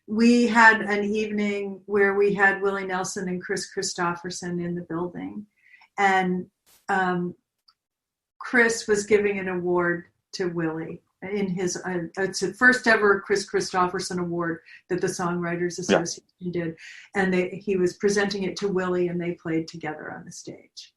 we had an evening where we had Willie Nelson and Chris Christopherson in the building, and Chris was giving an award to Willie in his it's the first ever Chris Christopherson award that the Songwriters Association did, and he was presenting it to Willie, and they played together on the stage.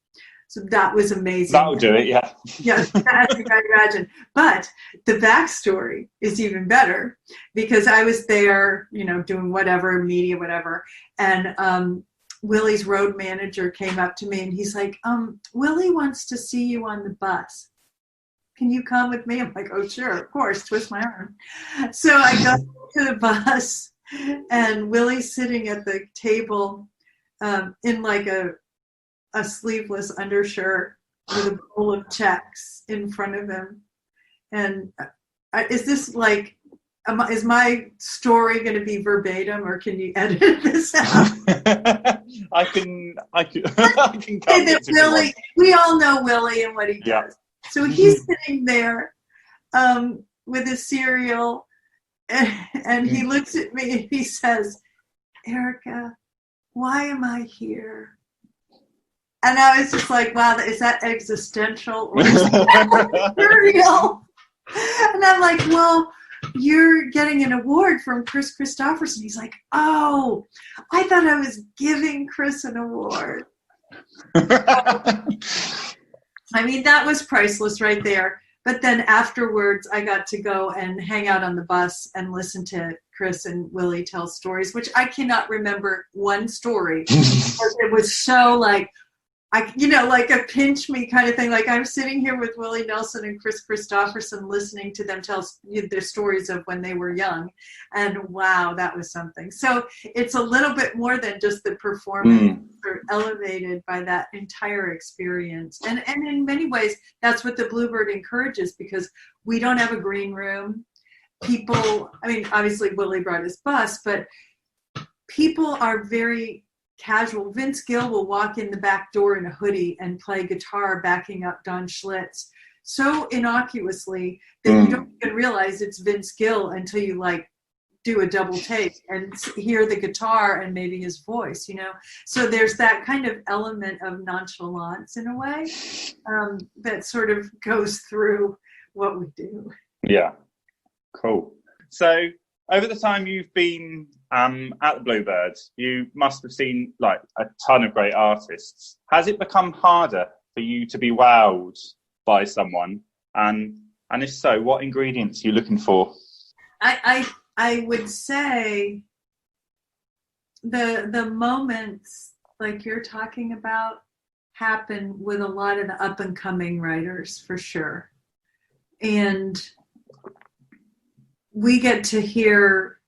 So that was amazing. That'll do it, yeah. Yeah, as you can imagine. But the backstory is even better, because I was there, doing whatever, media, whatever. And Willie's road manager came up to me and he's like, Willie wants to see you on the bus. Can you come with me? I'm like, oh, sure, of course, twist my arm. So I go to the bus, and Willie's sitting at the table in like a sleeveless undershirt with a bowl of checks in front of him. And is this like, is my story going to be verbatim, or can you edit this out? I can come Willie, we all know Willie and what he does. So he's sitting there with his cereal, and he looks at me and he says, Erika, why am I here? And I was just like, wow, is that existential or is that real? And I'm like, well, you're getting an award from Chris Christopherson. He's like, oh, I thought I was giving Chris an award. I mean, that was priceless right there. But then afterwards, I got to go and hang out on the bus and listen to Chris and Willie tell stories, which I cannot remember one story. It was so like a pinch me kind of thing. Like I'm sitting here with Willie Nelson and Chris Christopherson listening to them tell their stories of when they were young. And wow, that was something. So it's a little bit more than just the performance or elevated by that entire experience. And in many ways, that's what the Bluebird encourages, because we don't have a green room. People, I mean, obviously Willie brought his bus, but people are very casual. Vince Gill will walk in the back door in a hoodie and play guitar backing up Don Schlitz so innocuously that you don't even realize it's Vince Gill until you do a double take and hear the guitar and maybe his voice, So there's that kind of element of nonchalance in a way that sort of goes through what we do. Yeah, cool. So over the time you've been at the Bluebirds, you must have seen a ton of great artists. Has it become harder for you to be wowed by someone? And if so, what ingredients are you looking for? I would say the moments like you're talking about happen with a lot of the up and coming writers, for sure. And we get to hear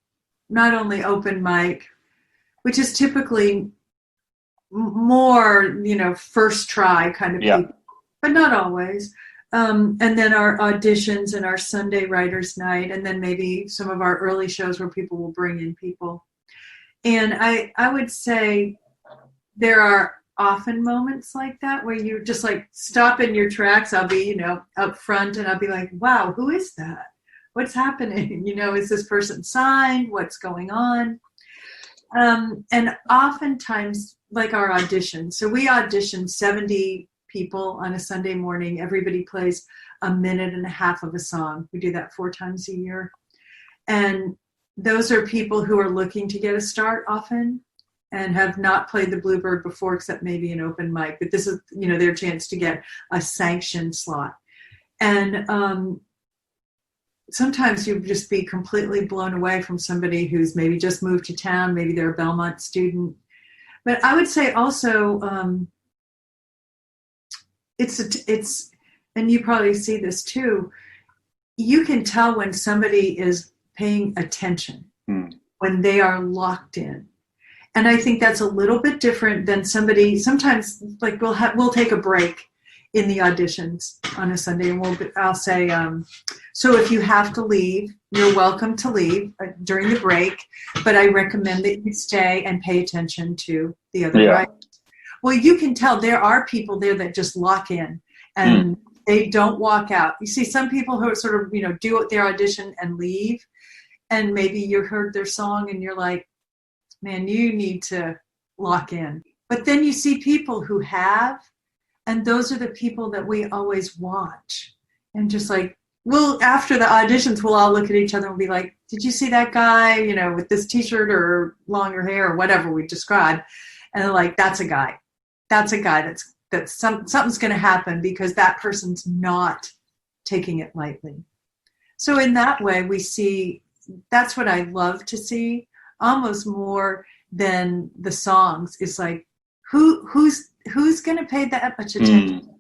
not only open mic, which is typically more, first try kind of people, but not always. And then our auditions and our Sunday writers' night, and then maybe some of our early shows where people will bring in people. And I would say there are often moments like that where you just stop in your tracks. I'll be, up front, and I'll be like, wow, who is that? What's happening? Is this person signed? What's going on? And oftentimes, like our auditions. So we audition 70 people on a Sunday morning. Everybody plays a minute and a half of a song. We do that 4 times a year. And those are people who are looking to get a start often and have not played the Bluebird before, except maybe an open mic. But this is, their chance to get a sanctioned slot. And sometimes you'd just be completely blown away from somebody who's maybe just moved to town. Maybe they're a Belmont student. But I would say also, it's, and you probably see this too, you can tell when somebody is paying attention, when they are locked in. And I think that's a little bit different than somebody, sometimes we'll take a break in the auditions on a Sunday, and I'll say, so if you have to leave, you're welcome to leave during the break, but I recommend that you stay and pay attention to the other writers. Well, you can tell there are people there that just lock in and they don't walk out. You see some people who are sort of, do their audition and leave, and maybe you heard their song and you're like, man, you need to lock in. But then you see people who have, and those are the people that we always watch. And just like, after the auditions, we'll all look at each other and be like, did you see that guy, with this t-shirt or longer hair or whatever we described? And they're like, that's a guy. That's a guy something's going to happen because that person's not taking it lightly. So in that way, we see, that's what I love to see, almost more than the songs. It's like, who's going to pay that much attention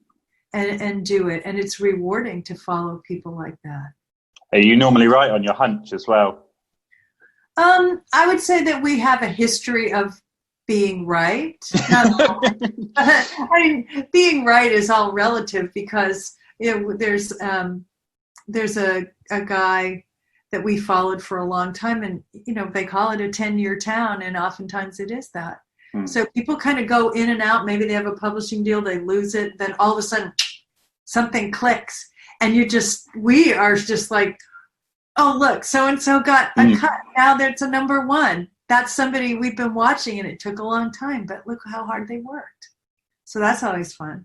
and do it? And it's rewarding to follow people like that. Are you normally right on your hunch as well? I would say that we have a history of being right. I mean, being right is all relative because there's a guy that we followed for a long time, and they call it a 10-year town, and oftentimes it is that. So people kind of go in and out. Maybe they have a publishing deal, they lose it, then all of a sudden something clicks, and we are just like, oh, look, so-and-so got a cut. Now that's a number one. That's somebody we've been watching, and it took a long time, but look how hard they worked. So that's always fun.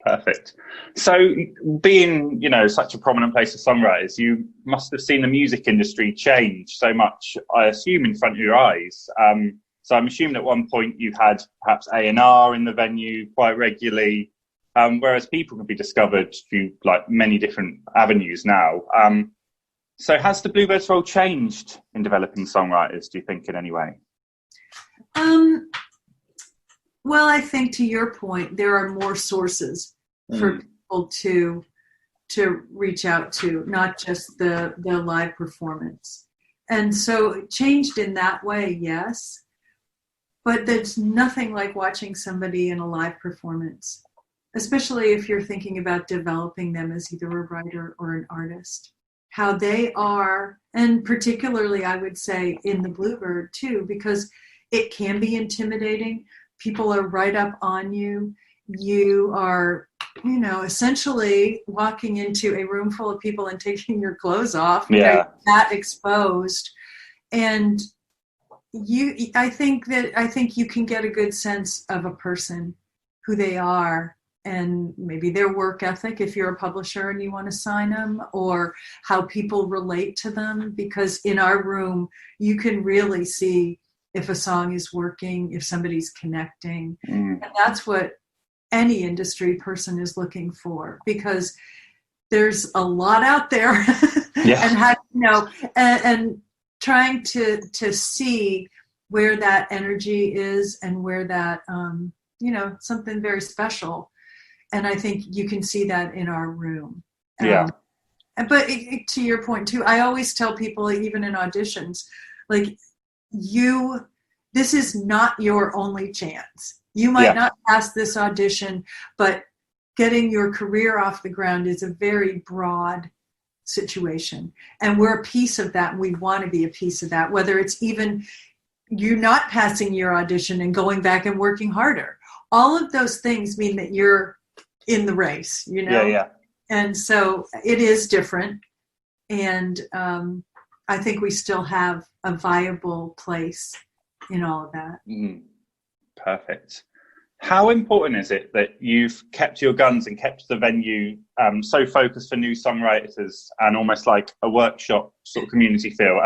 Perfect. So being, such a prominent place for songwriters, you must have seen the music industry change so much, I assume, in front of your eyes. So I'm assuming at one point you had perhaps A&R in the venue quite regularly, whereas people can be discovered through many different avenues now. So has the Bluebirds role changed in developing songwriters, do you think, in any way? Well, I think to your point, there are more sources for people to reach out to, not just the live performance. And so it changed in that way, yes. But there's nothing like watching somebody in a live performance, especially if you're thinking about developing them as either a writer or an artist. How they are, and particularly I would say in the Bluebird too, because it can be intimidating. People are right up on you. You are, essentially walking into a room full of people and taking your clothes off, that exposed. And I think you can get a good sense of a person, who they are, and maybe their work ethic if you're a publisher and you want to sign them, or how people relate to them, because in our room you can really see if a song is working, if somebody's connecting. And that's what any industry person is looking for, because there's a lot out there. And trying to see where that energy is and where that something very special. And I think you can see that in our room. But to your point too, I always tell people, even in auditions, this is not your only chance. You might not pass this audition, but getting your career off the ground is a very broad situation. And we're a piece of that. And we want to be a piece of that, whether it's even you not passing your audition and going back and working harder. All of those things mean that you're in the race, And so it is different. And I think we still have a viable place in all of that. Perfect. How important is it that you've kept your guns and kept the venue so focused for new songwriters and almost like a workshop sort of community feel?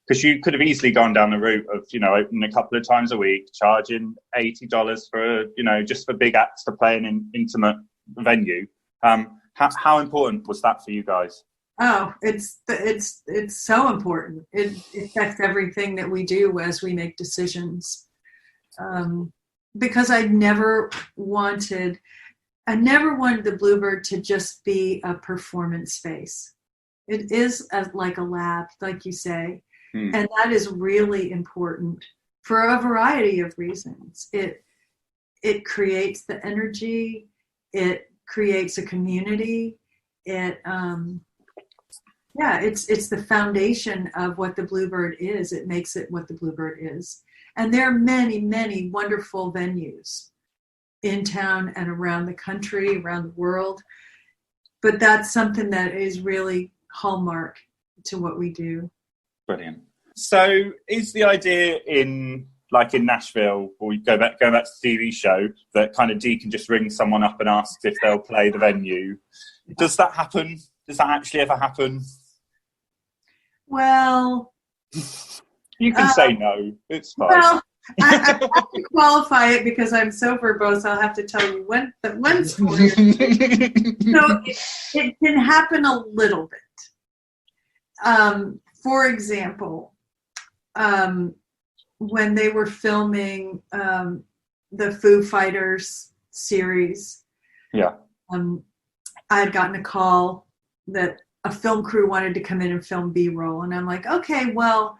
Because you could have easily gone down the route of, opening a couple of times a week, charging $80 for, just for big acts to play in an intimate venue. How important was that for you guys? Oh, it's so important. It affects everything that we do as we make decisions. Because I never wanted the Bluebird to just be a performance space. It is like a lab, like you say, and that is really important for a variety of reasons. It creates the energy. It creates a community. It's the foundation of what the Bluebird is. It makes it what the Bluebird is. And there are many, many wonderful venues in town and around the country, around the world. But that's something that is really hallmark to what we do. Brilliant. So is the idea in Nashville, or you going back to the TV show, that kind of Dee can just ring someone up and ask if they'll play the venue? Does that happen? Does that actually ever happen? Well, you can say no. It's fine. Well, I have to qualify it because I'm so verbose. I'll have to tell you one story. So it can happen a little bit. For example, when they were filming the Foo Fighters series, I had gotten a call that a film crew wanted to come in and film B-roll, and I'm like, okay, well,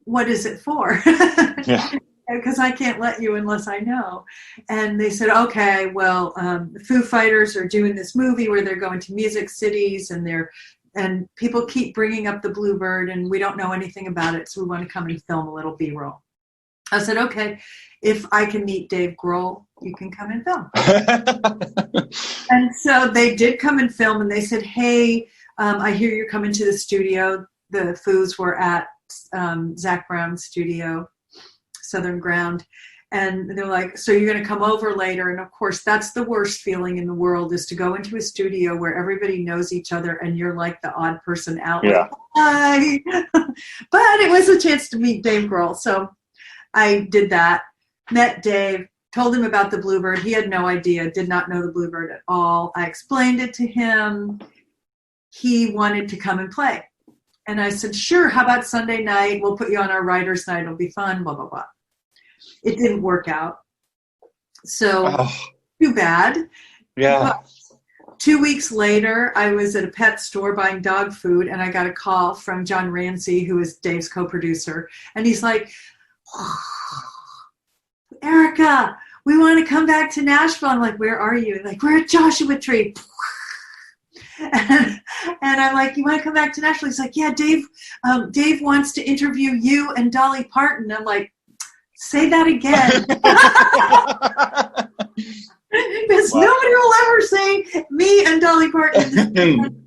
what is it for? Because I can't let you unless I know. And they said, okay, well, the Foo Fighters are doing this movie where they're going to music cities, and people keep bringing up the Bluebird, and we don't know anything about it, so we want to come and film a little B-roll. I said, okay, if I can meet Dave Grohl, you can come and film. And so they did come and film, and they said, hey, I hear you're coming to the studio. The Foos were at Zach Brown's studio, Southern Ground. And they're like, so you're going to come over later. And of course, that's the worst feeling in the world, is to go into a studio where everybody knows each other and you're like the odd person out. Yeah. Like, hi. But it was a chance to meet Dave Grohl. So I did that, met Dave, told him about the Bluebird. He had no idea, did not know the Bluebird at all. I explained it to him. He wanted to come and play. And I said, sure, how about Sunday night? We'll put you on our writer's night. It'll be fun, blah, blah, blah. It didn't work out. So too bad. Yeah. But 2 weeks later, I was at a pet store buying dog food, and I got a call from John Ramsey, who is Dave's co-producer. And he's like, Erika, we want to come back to Nashville. I'm like, where are you? Like, we're at Joshua Tree. And I'm like, you want to come back to Nashville? He's like, yeah, Dave wants to interview you and Dolly Parton. I'm like, say that again. Because nobody will ever say me and Dolly Parton.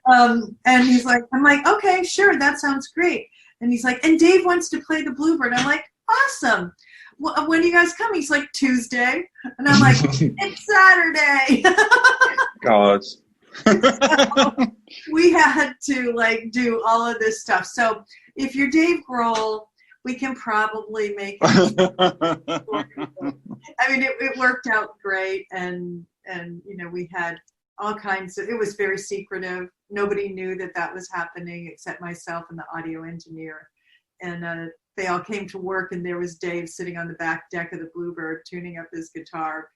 And he's like, I'm like, okay, sure, that sounds great. And he's like, and Dave wants to play the Bluebird. I'm like, awesome. Well, when are you guys coming? He's like, Tuesday. And I'm like, it's Saturday. God. So we had to do all of this stuff. So if you're Dave Grohl, we can probably make it. I mean, it worked out great, and we had all kinds of. It was very secretive. Nobody knew that was happening except myself and the audio engineer, and they all came to work, and there was Dave sitting on the back deck of the Bluebird tuning up his guitar.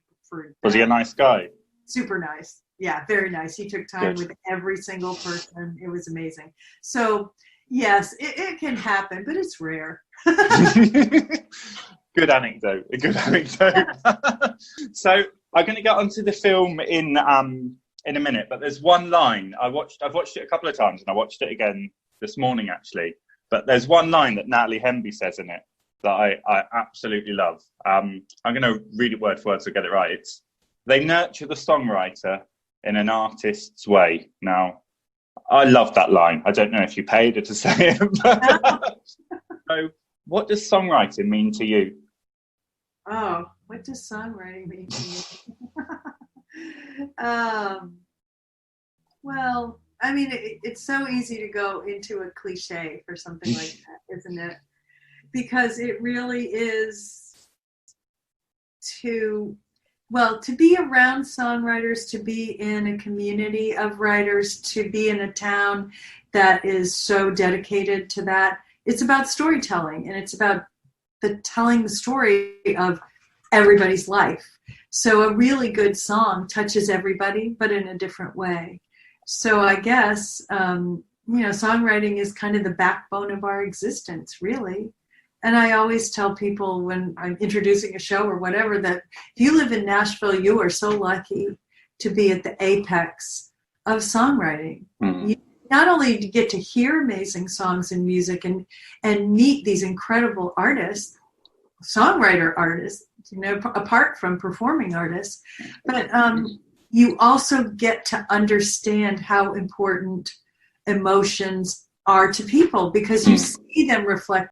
Was he a nice guy? Super nice. Yeah, very nice. He took time with every single person. It was amazing. So, yes, it can happen, but it's rare. Good anecdote. A good anecdote. So I'm going to get onto the film in a minute, but there's one line. I've watched it a couple of times, and I watched it again this morning, actually. But there's one line that Natalie Hemby says in it that I absolutely love. I'm going to read it word for word so I get it right. It's, they nurture the songwriter in an artist's way. Now, I love that line. I don't know if you paid her to say it. But so, what does songwriting mean to you? Oh, what does songwriting mean to you? Well, I mean, it's so easy to go into a cliche for something like that, isn't it? Because it really is to be around songwriters, to be in a community of writers, to be in a town that is so dedicated to that. It's about storytelling, and it's about telling the story of everybody's life. So a really good song touches everybody, but in a different way. So I guess, songwriting is kind of the backbone of our existence, really. And I always tell people when I'm introducing a show or whatever that if you live in Nashville, you are so lucky to be at the apex of songwriting. Mm-hmm. You not only get to hear amazing songs and music and meet these incredible artists, songwriter artists, apart from performing artists, but you also get to understand how important emotions are to people, because you see them reflect